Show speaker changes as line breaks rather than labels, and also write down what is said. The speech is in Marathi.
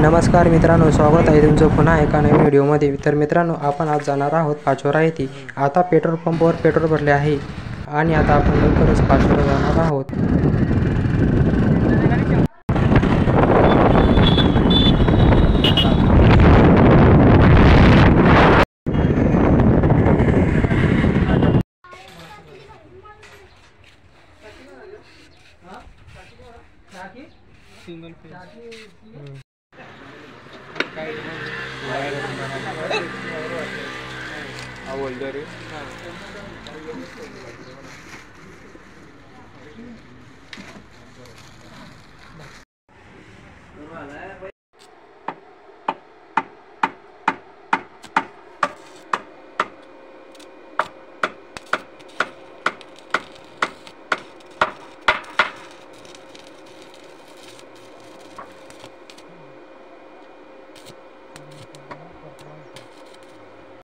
नमस्कार मित्रांनो, स्वागत आहे तुमचं पुन्हा एका नवीन व्हिडिओमध्ये। तर मित्रांनो, आपण आज जाणार आहोत पाचोरा येथे। आता पेट्रोल पंपवर पेट्रोल भरले आहे आणि आता आपण लवकरच पाचोरा जाणार आहोत।
सिंगल फेज आवल